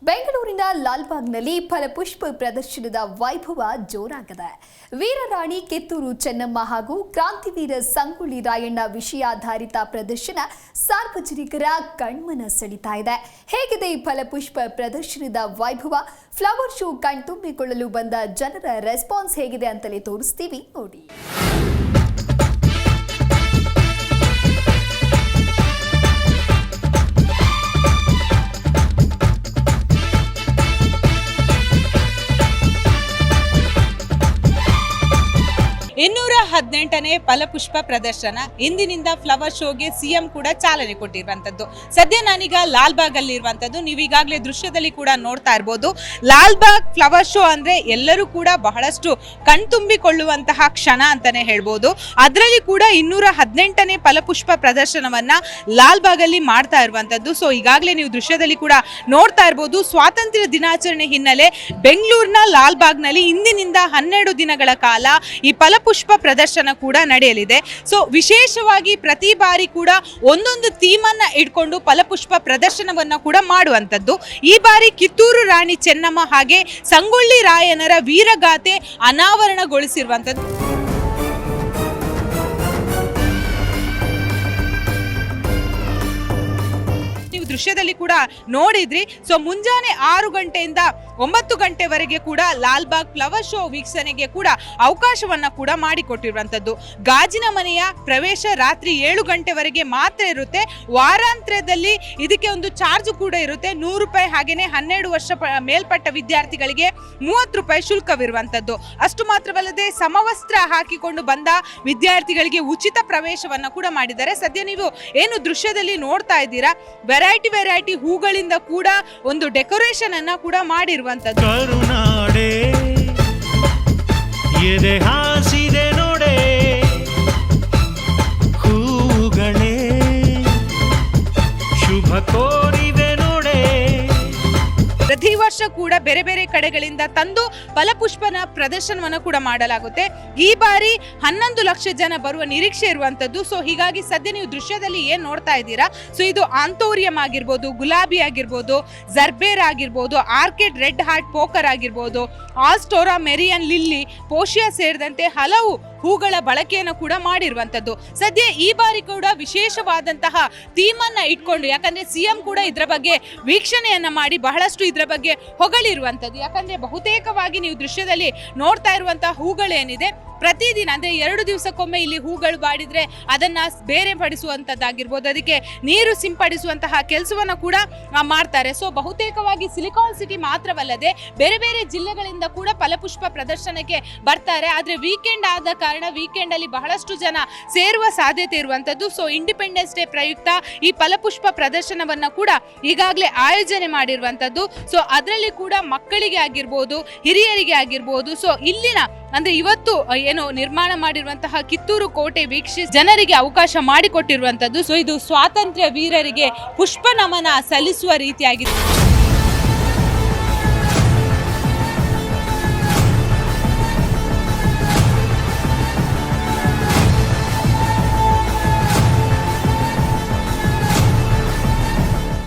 ಬೆಂಗಳೂರಿನ ಲಾಲ್ಬಾಗ್ನಲ್ಲಿ ಫಲಪುಷ್ಪ ಪ್ರದರ್ಶನದ ವೈಭವ ಜೋರಾಗಿದೆ. ವೀರರಾಣಿ ಕಿತ್ತೂರು ಚೆನ್ನಮ್ಮ ಹಾಗೂ ಕ್ರಾಂತಿವೀರ ಸಂಗೊಳ್ಳಿ ರಾಯಣ್ಣ ವಿಷಯಾಧಾರಿತ ಪ್ರದರ್ಶನ ಸಾರ್ವಜನಿಕರ ಕಣ್ಮನ ಸೆಳೀತಾ ಇದೆ. ಹೇಗಿದೆ ಈ ಫಲಪುಷ್ಪ ಪ್ರದರ್ಶನದ ವೈಭವ? ಫ್ಲವರ್ ಶೋ ಕಣ್ತುಂಬಿಕೊಳ್ಳಲು ಬಂದ ಜನರ ರೆಸ್ಪಾನ್ಸ್ ಹೇಗಿದೆ ಅಂತಲೇ ತೋರಿಸ್ತೀವಿ ನೋಡಿ. ಇನ್ನೂರ 18ನೇ ಫಲಪುಷ್ಪ ಪ್ರದರ್ಶನ ಇಂದಿನಿಂದ ಫ್ಲವರ್ ಶೋಗೆ ಸಿಎಂ ಕೂಡ ಚಾಲನೆ ಕೊಟ್ಟಿರುವಂತದ್ದು. ಸದ್ಯ ನಾನೀಗ ಲಾಲ್ಬಾಗ್ ಅಲ್ಲಿ ಇರುವಂತದ್ದು. ನೀವು ಈಗಾಗಲೇ ದೃಶ್ಯದಲ್ಲಿ ಕೂಡ ನೋಡ್ತಾ ಇರಬಹುದು. ಲಾಲ್ಬಾಗ್ ಫ್ಲವರ್ ಶೋ ಅಂದ್ರೆ ಎಲ್ಲರೂ ಕೂಡ ಬಹಳಷ್ಟು ಕಣ್ತುಂಬಿಕೊಳ್ಳುವಂತಹ ಕ್ಷಣ ಅಂತಾನೆ ಹೇಳ್ಬೋದು. ಅದರಲ್ಲಿ ಕೂಡ 218ನೇ ಫಲಪುಷ್ಪ ಪ್ರದರ್ಶನವನ್ನ ಲಾಲ್ಬಾಗ್ ಅಲ್ಲಿ ಮಾಡ್ತಾ ಇರುವಂತದ್ದು. ಸೊ ಈಗಾಗಲೇ ನೀವು ದೃಶ್ಯದಲ್ಲಿ ಕೂಡ ನೋಡ್ತಾ ಇರಬಹುದು. ಸ್ವಾತಂತ್ರ್ಯ ದಿನಾಚರಣೆ ಹಿನ್ನೆಲೆ ಬೆಂಗಳೂರಿನ ಲಾಲ್ಬಾಗ್ ನಲ್ಲಿ ಇಂದಿನಿಂದ 12 ದಿನಗಳ ಕಾಲ ಈ ಫಲಪುಷ್ಪ ಪ್ರದರ್ಶನ ಕೂಡ ನಡೆಯಲಿದೆ. ಸೊ ವಿಶೇಷವಾಗಿ ಪ್ರತಿ ಬಾರಿ ಕೂಡ ಒಂದೊಂದು ಥೀಮ್ ಅನ್ನ ಇಟ್ಕೊಂಡು ಫಲಪುಷ್ಪ ಪ್ರದರ್ಶನವನ್ನ ಕೂಡ ಮಾಡುವಂತದ್ದು. ಈ ಬಾರಿ ಕಿತ್ತೂರು ರಾಣಿ ಚೆನ್ನಮ್ಮ ಹಾಗೆ ಸಂಗೊಳ್ಳಿ ರಾಯಣ್ಣರ ವೀರಗಾಥೆ ಅನಾವರಣಗೊಳಿಸಿರುವಂತದ್ದು. ನೀವು ದೃಶ್ಯದಲ್ಲಿ ಕೂಡ ನೋಡಿದ್ರಿ. ಸೊ ಮುಂಜಾನೆ 6 ಗಂಟೆಯಿಂದ 9 ಗಂಟೆವರೆಗೆ ಕೂಡ ಲಾಲ್ಬಾಗ್ ಫ್ಲವರ್ ಶೋ ವೀಕ್ಷಣೆಗೆ ಕೂಡ ಅವಕಾಶವನ್ನ ಕೂಡ ಮಾಡಿಕೊಟ್ಟಿರುವಂತದ್ದು. ಗಾಜಿನ ಮನೆಯ ಪ್ರವೇಶ ರಾತ್ರಿ 7 ಗಂಟೆವರೆಗೆ ಮಾತ್ರ ಇರುತ್ತೆ. ವಾರಾಂತ್ಯದಲ್ಲಿ ಇದಕ್ಕೆ ಒಂದು ಚಾರ್ಜ್ ಕೂಡ ಇರುತ್ತೆ, 100 ರೂಪಾಯಿ. ಹಾಗೇನೆ 12 ವರ್ಷ ಮೇಲ್ಪಟ್ಟ ವಿದ್ಯಾರ್ಥಿಗಳಿಗೆ 30 ರೂಪಾಯಿ ಶುಲ್ಕವಿರುವಂತದ್ದು. ಅಷ್ಟು ಮಾತ್ರವಲ್ಲದೆ ಸಮವಸ್ತ್ರ ಹಾಕಿಕೊಂಡು ಬಂದ ವಿದ್ಯಾರ್ಥಿಗಳಿಗೆ ಉಚಿತ ಪ್ರವೇಶವನ್ನ ಕೂಡ ಮಾಡಿದ್ದಾರೆ. ಸದ್ಯ ನೀವು ಏನು ದೃಶ್ಯದಲ್ಲಿ ನೋಡ್ತಾ ಇದ್ದೀರಾ, ವೆರೈಟಿ ಹೂಗಳಿಂದ ಕೂಡ ಒಂದು ಡೆಕೋರೇಷನ್ ಅನ್ನ ಕೂಡ ಮಾಡಿರುವಂತದ್ದು. ಕರುನಾಡೆ ಎದೆ ಹಾಸಿದೆ ನೋಡೆ ಹೂಗಳೇ ಶುಭ ಕೋರಿದೆ ನೋಡೆ. ಪ್ರತಿ ವರ್ಷ ಕೂಡ ಬೇರೆ ಬೇರೆ ಕಡೆಗಳಿಂದ ತಂದು ಫಲಪುಷ್ಪನ ಪ್ರದರ್ಶನವನ್ನು ಕೂಡ ಮಾಡಲಾಗುತ್ತೆ. ಈ ಬಾರಿ 11 ಲಕ್ಷ ಜನ ಬರುವ ನಿರೀಕ್ಷೆ ಇರುವಂತದ್ದು. ಸೊ ಹೀಗಾಗಿ ಸದ್ಯ ನೀವು ದೃಶ್ಯದಲ್ಲಿ ಏನ್ ನೋಡ್ತಾ ಇದ್ದೀರಾ, ಸೊ ಇದು ಆಂಥೋರಿಯಂ ಆಗಿರ್ಬೋದು, ಗುಲಾಬಿ ಆಗಿರ್ಬೋದು, ಜರ್ಬೇರ್ ಆಗಿರ್ಬೋದು, ಆರ್ಕಿಡ್ ರೆಡ್ ಹಾರ್ಟ್ ಪೋಕರ್ ಆಗಿರ್ಬೋದು, ಆಸ್ಟೋರಾ ಮೆರಿಯನ್ ಲಿಲ್ಲಿ, ಪೋಷಿಯಾ ಸೇರಿದಂತೆ ಹಲವು ಹೂಗಳ ಬಳಕೆಯನ್ನು ಕೂಡ ಮಾಡಿರುವಂತದ್ದು. ಸದ್ಯ ಈ ಬಾರಿ ಕೂಡ ವಿಶೇಷವಾದಂತಹ ಥೀಮ್ ಅನ್ನ ಇಟ್ಕೊಂಡು, ಯಾಕಂದ್ರೆ ಸಿಎಂ ಕೂಡ ಇದರ ಬಗ್ಗೆ ವೀಕ್ಷಣೆಯನ್ನ ಮಾಡಿ ಬಹಳಷ್ಟು ಇದರ ಬಗ್ಗೆ ಹೊಗಳಿರುವಂತದ್ದು. ಯಾಕಂದ್ರೆ ಬಹುತೇಕವಾಗಿ ನೀವು ದೃಶ್ಯದಲ್ಲಿ ನೋಡ್ತಾ ಇರುವಂತಹ ಹೂಗಳೇನಿದೆ, ಪ್ರತಿದಿನ ಅಂದ್ರೆ 2 ದಿವಸಕ್ಕೊಮ್ಮೆ ಇಲ್ಲಿ ಹೂಗಳು ಬಾಡಿದ್ರೆ ಅದನ್ನ ಬೇರೆ ಪಡಿಸುವಂತದ್ದಾಗಿರ್ಬೋದು, ಅದಕ್ಕೆ ನೀರು ಸಿಂಪಡಿಸುವಂತಹ ಕೆಲಸವನ್ನ ಕೂಡ ಮಾಡ್ತಾರೆ. ಸೊ ಬಹುತೇಕವಾಗಿ ಸಿಲಿಕಾನ್ ಸಿಟಿ ಮಾತ್ರವಲ್ಲದೆ ಬೇರೆ ಬೇರೆ ಜಿಲ್ಲೆಗಳಿಂದ ಕೂಡ ಫಲಪುಷ್ಪ ಪ್ರದರ್ಶನಕ್ಕೆ ಬರ್ತಾರೆ. ಆದ್ರೆ ವೀಕೆಂಡ್ ಆದ ಕಾರಣ ವೀಕೆಂಡ್ ಅಲ್ಲಿ ಬಹಳಷ್ಟು ಜನ ಸೇರುವ ಸಾಧ್ಯತೆ ಇರುವಂತದ್ದು. ಸೊ ಇಂಡಿಪೆಂಡೆನ್ಸ್ ಡೇ ಪ್ರಯುಕ್ತ ಈ ಫಲಪುಷ್ಪ ಪ್ರದರ್ಶನವನ್ನ ಕೂಡ ಈಗಾಗಲೇ ಆಯೋಜನೆ ಮಾಡಿರುವಂತದ್ದು. ಸೊ ಅದರಲ್ಲಿ ಕೂಡ ಮಕ್ಕಳಿಗೆ ಆಗಿರ್ಬೋದು, ಹಿರಿಯರಿಗೆ ಆಗಿರ್ಬೋದು, ಸೊ ಇಲ್ಲಿನ ಅಂದ್ರೆ ಇವತ್ತು ಏನು ನಿರ್ಮಾಣ ಮಾಡಿರುವಂತಹ ಕಿತ್ತೂರು ಕೋಟೆ ವೀಕ್ಷಿಸಿ ಜನರಿಗೆ ಅವಕಾಶ ಮಾಡಿಕೊಟ್ಟಿರುವಂತದ್ದು. ಸೊ ಇದು ಸ್ವಾತಂತ್ರ್ಯ ವೀರರಿಗೆ ಪುಷ್ಪ ನಮನ ಸಲ್ಲಿಸುವ ರೀತಿಯಾಗಿದೆ.